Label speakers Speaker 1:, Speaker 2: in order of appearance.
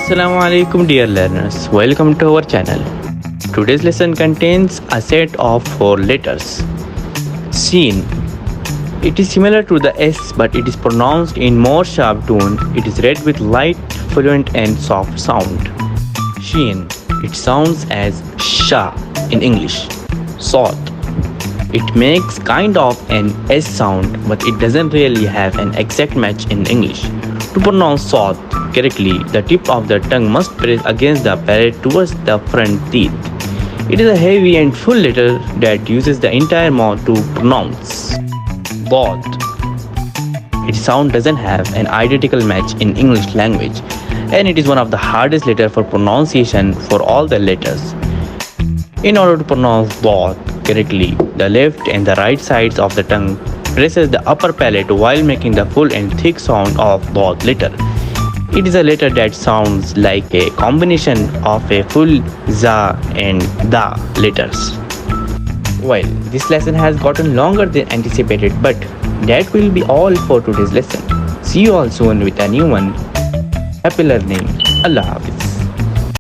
Speaker 1: Assalamu alaikum dear learners, welcome to our channel. Today's lesson contains a set of 4 letters. Seen. It is similar to the S but it is pronounced in more sharp tone. It is read with light, fluent and soft sound. Sheen. It sounds as sha in English. Sawt. It makes kind of an S sound but it doesn't really have an exact match in English. To pronounce sawt correctly, the tip of the tongue must press against the palate towards the front teeth. It is a heavy and full letter that uses the entire mouth to pronounce. Dot. Its sound doesn't have an identical match in English language and it is one of the hardest letters for pronunciation for all the letters. In order to pronounce dot correctly, the left and the right sides of the tongue presses the upper palate while making the full and thick sound of dot letter. It is a letter that sounds like a combination of a full za and da letters. Well, this lesson has gotten longer than anticipated, but that will be all for today's lesson. See you all soon with a new one. Happy learning. Allah Hafiz.